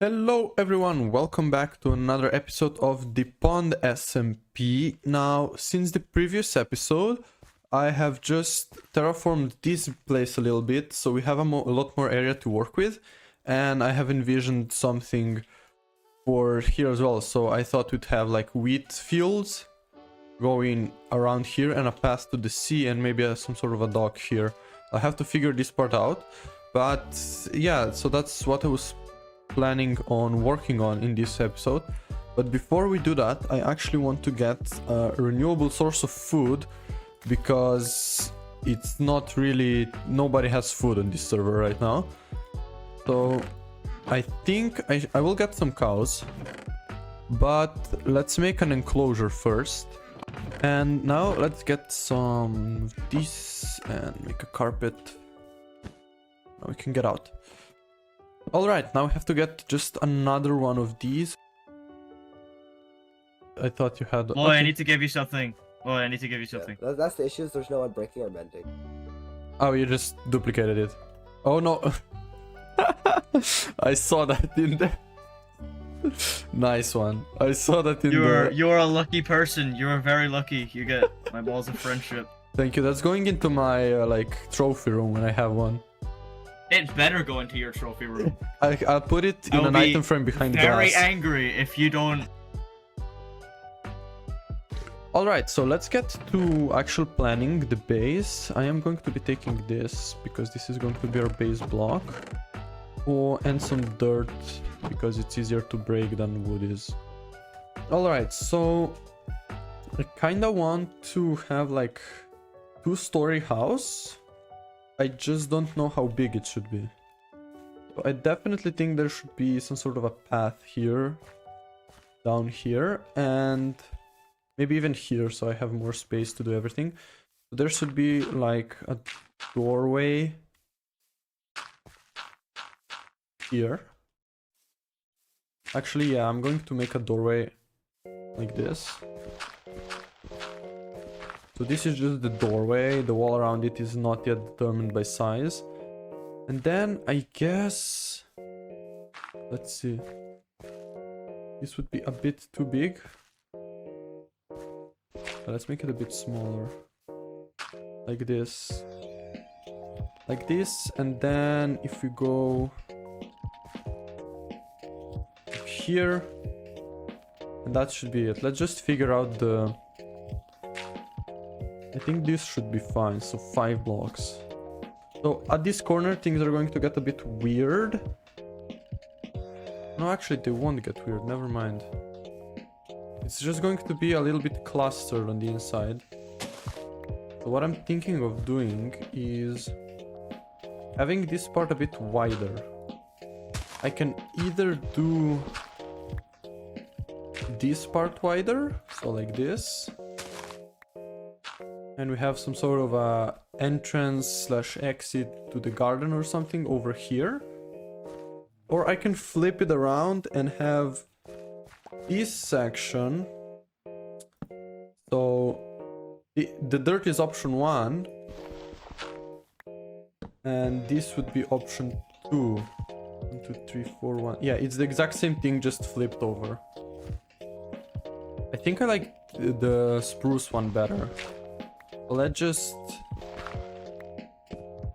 Hello everyone, welcome back to another episode of the PondSMP. Now, since the previous episode, I have just terraformed this place a little bit, so we have a lot more area to work with, and I have envisioned something for here as well. So I thought we'd have like wheat fields going around here and a path to the sea and maybe some sort of a dock here. I have to figure this part out, but yeah, so that's what I was planning on working on in this episode. But before we do that, I actually want to get a renewable source of food, because it's not really, nobody has food on this server right now. So I think I will get some cows, but let's make an enclosure first. And now let's get some of this and make a carpet. Now we can get out. Alright, now I have to get just another one of these. I thought you had... Oh, okay. I need to give you something. Oh, I need to give you something. Yeah, that's the issue, is there's no unbreaking or mending. Oh, you just duplicated it. Oh no. I saw that in there. Nice one. I saw that in there. You're a lucky person. You're very lucky. You get my balls of friendship. Thank you. That's going into my like trophy room when I have one. It's better go into your trophy room. I'll put it in an item frame behind glass. Very angry if you don't. Alright, so let's get to actual planning the base. I am going to be taking this because this is going to be our base block. Oh, and some dirt because it's easier to break than wood is. Alright, so I kinda want to have like 2-story house. I just don't know how big it should be. So I definitely think there should be some sort of a path here, down here, and maybe even here, so I have more space to do everything. So there should be like a doorway here. Actually, yeah, I'm going to make a doorway like this. So this is just the doorway, the wall around it is not yet determined by size. And then I guess, let's see, this would be a bit too big. Let's make it a bit smaller, like this, and then if we go here, and that should be it. Let's just figure out the... I think this should be fine, so 5 blocks. So at this corner things are going to get a bit weird. No, actually they won't get weird, never mind. It's just going to be a little bit clustered on the inside. So what I'm thinking of doing is having this part a bit wider. I can either do this part wider, so like this. And we have some sort of a entrance/exit to the garden or something over here. Or I can flip it around and have this section. So the dirt is option 1. And this would be option 2. 1, 2, 3, 4, 1. Yeah, it's the exact same thing, just flipped over. I think I like the spruce one better. Let's just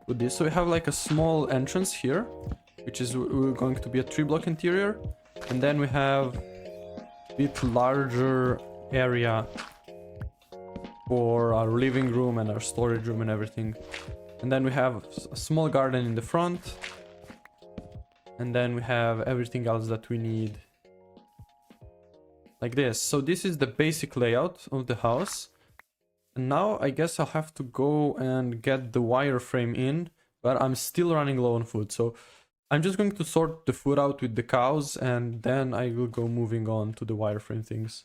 do this. So we have like a small entrance here, which is going to be a 3-block interior. And then we have a bit larger area for our living room and our storage room and everything. And then we have a small garden in the front. And then we have everything else that we need. Like this. So this is the basic layout of the house. And now I guess I'll have to go and get the wireframe in, but I'm still running low on food. So I'm just going to sort the food out with the cows, and then I will go moving on to the wireframe things.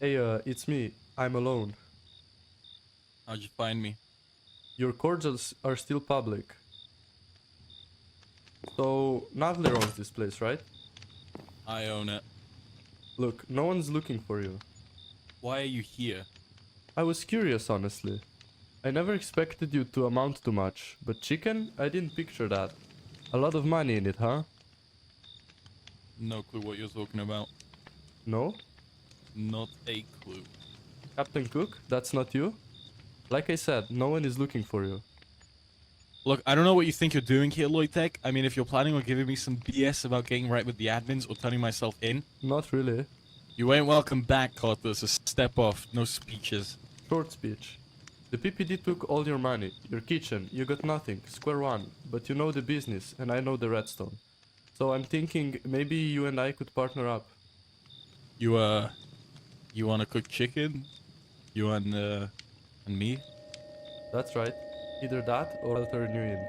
Hey, it's me. I'm alone. How'd you find me? Your cordials are still public. So, Nadler owns this place, right? I own it. Look, no one's looking for you. Why are you here? I was curious, honestly. I never expected you to amount to much, but chicken? I didn't picture that. A lot of money in it, huh? No clue what you're talking about. No? Not a clue. Captain Cook? That's not you? Like I said, no one is looking for you. Look, I don't know what you think you're doing here, Lloydtech. I mean, if you're planning on giving me some BS about getting right with the admins or turning myself in, Not really. you ain't welcome back, Carter, so step off. No speeches. Short speech. The PPD took all your money, your kitchen, you got nothing, square one, but you know the business and I know the redstone. So I'm thinking maybe you and I could partner up. You wanna cook chicken? You and me? That's right. Either that or I'll turn you in.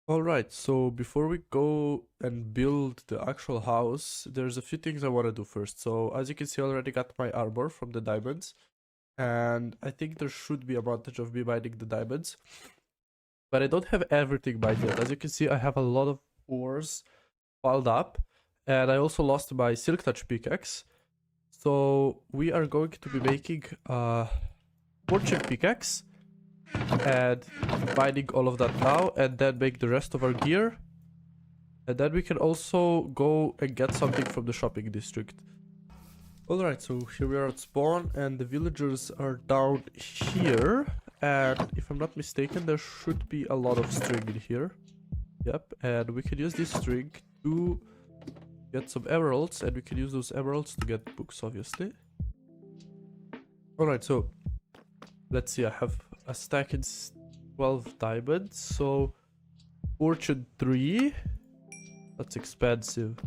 Alright, so before we go and build the actual house, there's a few things I want to do first. So as you can see, I already got my armor from the diamonds. And I think there should be a advantage of me mining the diamonds. But I don't have everything mined yet. As you can see, I have a lot of ores piled up. And I also lost my Silk Touch pickaxe. So we are going to be making a fortune pickaxe. And mining all of that now, and then make the rest of our gear. And then we can also go and get something from the shopping district. Alright, so here we are at spawn, and the villagers are down here. And if I'm not mistaken, there should be a lot of string in here. Yep, and we can use this string to get some emeralds, and we can use those emeralds to get books, obviously. Alright, so let's see, I have a stack in 12 diamonds, so fortune 3, that's expensive.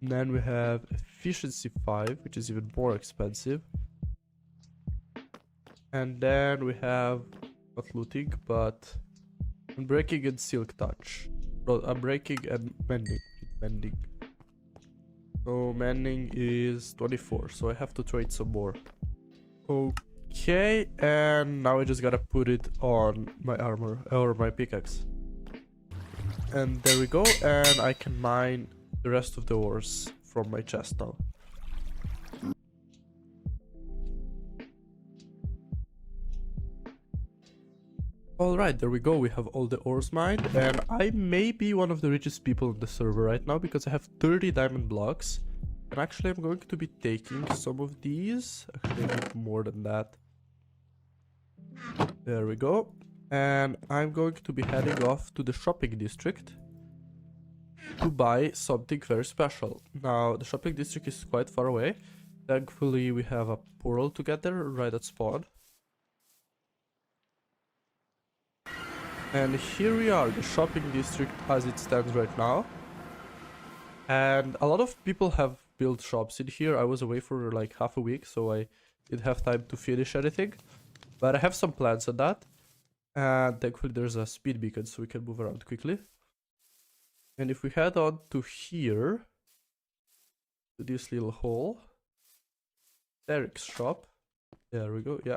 And then we have efficiency 5, which is even more expensive. And then we have, not looting, but unbreaking and silk touch. No, unbreaking and mending. So mending is 24, so I have to trade some more. Okay, and now I just gotta put it on my armor, or my pickaxe. And there we go, and I can mine the rest of the ores from my chest now. Alright, there we go, we have all the ores mined, and I may be one of the richest people on the server right now because I have 30 diamond blocks. And actually I'm going to be taking some of these, actually I need more than that. There we go. And I'm going to be heading off to the shopping district to buy something very special. Now, the shopping district is quite far away. Thankfully, we have a portal to get there right at spawn. And here we are, the shopping district as it stands right now. And a lot of people have built shops in here. I was away for like half a week, so I didn't have time to finish anything. But I have some plans on that. And thankfully there's a speed beacon so we can move around quickly. And if we head on to here, to this little hole, Derek's shop, there we go, yeah.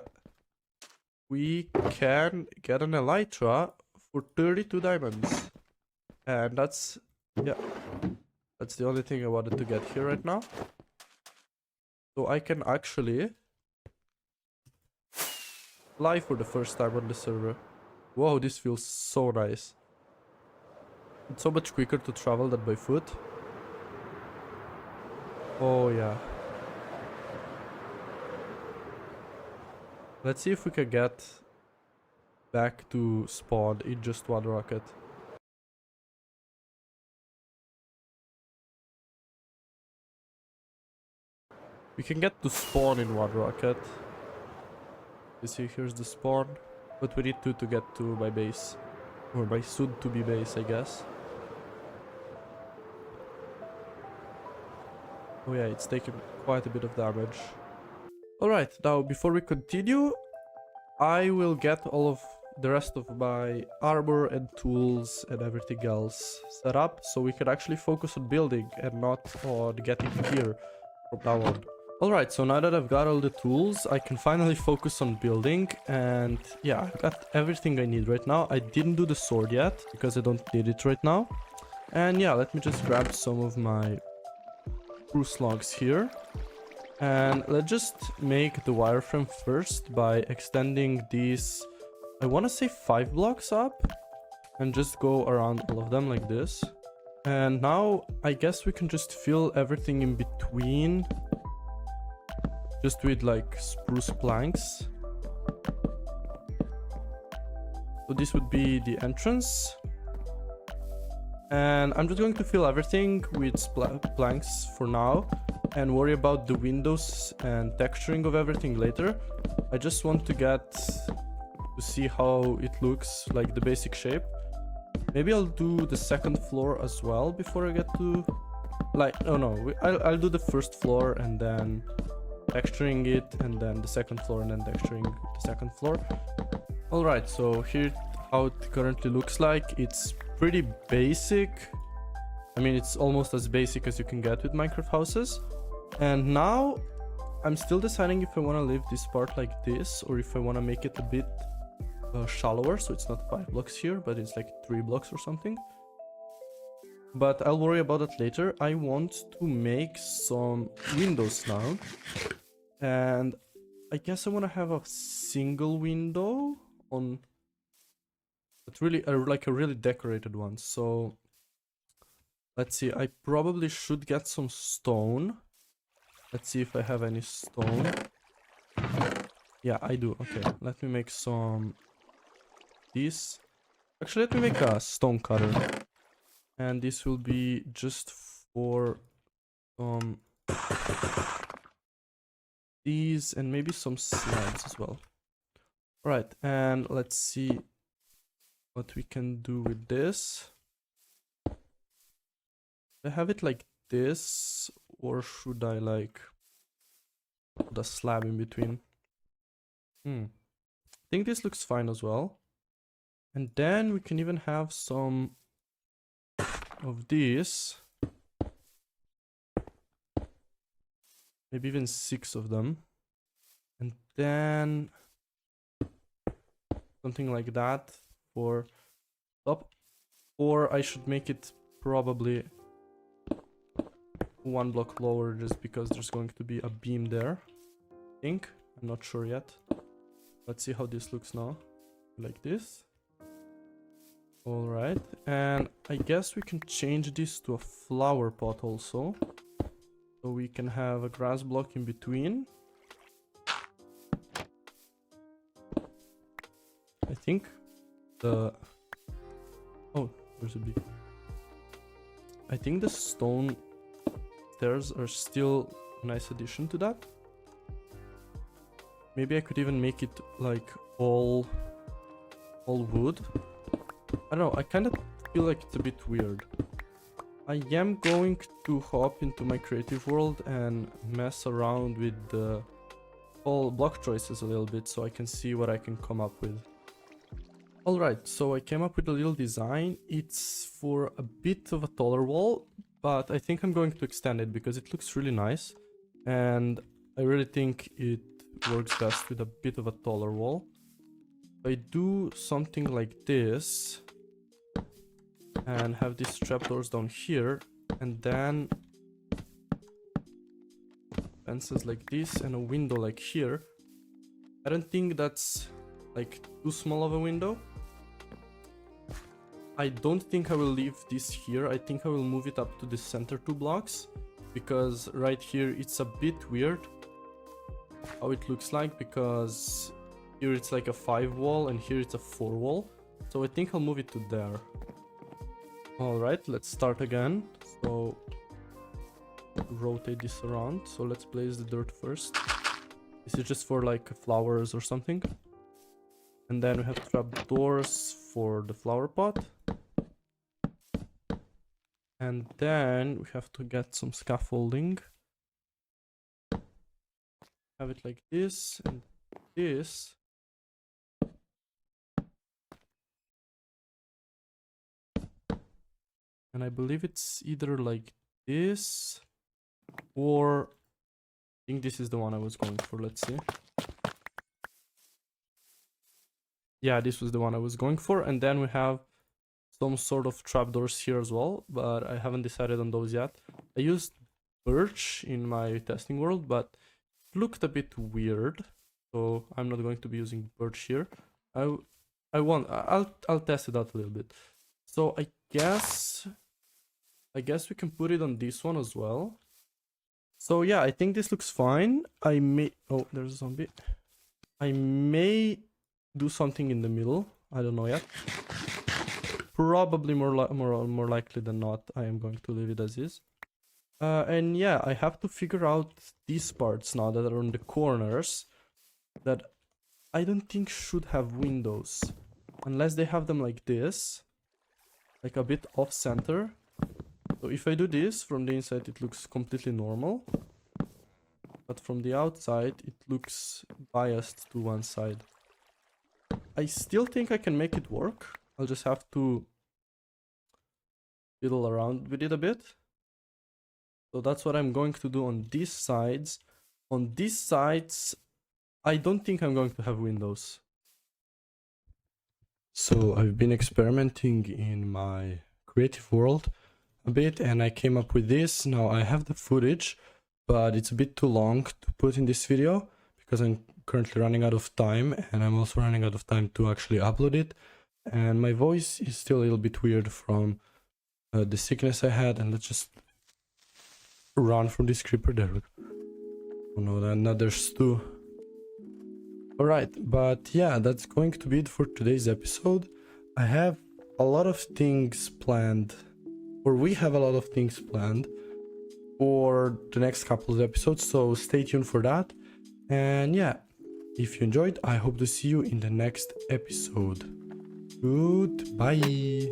We can get an elytra for 32 diamonds. And that's, yeah, that's the only thing I wanted to get here right now. So I can actually fly for the first time on the server. Wow, this feels so nice. It's so much quicker to travel than by foot. Oh yeah. Let's see if we can get back to spawn in just one rocket. We can get to spawn in one rocket. You see, here's the spawn. But we need two to get to my base. Or my soon-to-be base, I guess. Oh yeah, it's taken quite a bit of damage. Alright, now before we continue, I will get all of the rest of my armor and tools and everything else set up so we can actually focus on building and not on getting gear from now on. Alright, so now that I've got all the tools, I can finally focus on building, and yeah, I've got everything I need right now. I didn't do the sword yet because I don't need it right now. And yeah, let me just grab some of my spruce logs here. And let's just make the wireframe first by extending these, I want to say 5 blocks up, and just go around all of them like this. And now I guess we can just fill everything in between just with like spruce planks. So this would be the entrance. And I'm just going to fill everything with planks for now and worry about the windows and texturing of everything later. I just want to get to see how it looks, like the basic shape. Maybe I'll do the second floor as well before I get to, like, oh no, I'll do the first floor and then texturing it, and then the second floor and then texturing the second floor. Alright, so here how it currently looks like. It's pretty basic. I mean, it's almost as basic as you can get with Minecraft houses. And now I'm still deciding if I want to leave this part like this or if I want to make it a bit shallower, so it's not 5 blocks here but it's like 3 blocks or something. But I'll worry about that later. I want to make some windows now, and I guess I want to have a single window on, but really like a really decorated one. So let's see, I probably should get some stone. Let's see if I have any stone. Yeah, I do. Okay, let me make some these. Actually, let me make a stone cutter. And this will be just for these and maybe some slabs as well. Alright, and let's see what we can do with this. I have it like this, or should I like put a slab in between? I think this looks fine as well. And then we can even have some of these, maybe even 6 of them, and then something like that for top, or I should make it probably 1 block lower just because there's going to be a beam there. I think, I'm not sure yet. Let's see how this looks now, like this. Alright, and I guess we can change this to a flower pot also. So we can have a grass block in between. I think the... Oh, there's a bee. I think the stone stairs are still a nice addition to that. Maybe I could even make it like all wood. I don't know, I kind of feel like it's a bit weird. I am going to hop into my creative world and mess around with the all block choices a little bit so I can see what I can come up with. Alright, so I came up with a little design. It's for a bit of a taller wall, but I think I'm going to extend it because it looks really nice. And I really think it works best with a bit of a taller wall. If I do something like this and have these trapdoors down here, and then fences like this and a window like here, I don't think that's like too small of a window. I don't think I will leave this here. I think I will move it up to the center 2 blocks, because right here it's a bit weird how it looks like, because Here it's like a 5 wall and here it's a 4 wall. So I think I'll move it to there. Alright, let's start again. So rotate this around. So let's place the dirt first. This is just for like flowers or something. And then we have trap doors for the flower pot. And then we have to get some scaffolding. Have it like this and this. And I believe it's either like this or I think this is the one I was going for. Let's see. Yeah, this was the one I was going for. And then we have some sort of trapdoors here as well, but I haven't decided on those yet. I used birch in my testing world, but it looked a bit weird, so I'm not going to be using birch here. I'll test it out a little bit. So I guess we can put it on this one as well. So yeah, I think this looks fine. Oh, there's a zombie. I may do something in the middle. I don't know yet. Probably more likely than not, I am going to leave it as is. And yeah, I have to figure out these parts now that are on the corners that I don't think should have windows. Unless they have them like this. Like a bit off center. So if I do this, from the inside it looks completely normal. But from the outside it looks biased to one side. I still think I can make it work. I'll just have to fiddle around with it a bit. So that's what I'm going to do on these sides. On these sides, I don't think I'm going to have windows. So I've been experimenting in my creative world a bit and I came up with this. Now I have the footage, but it's a bit too long to put in this video because I'm currently running out of time and I'm also running out of time to actually upload it. And my voice is still a little bit weird from the sickness I had. And let's just run from this creeper there. Oh no, another stew. Alright, but yeah, that's going to be it for today's episode. I have a lot of things planned, or we have a lot of things planned for the next couple of episodes, so stay tuned for that. And yeah, if you enjoyed, I hope to see you in the next episode. Goodbye.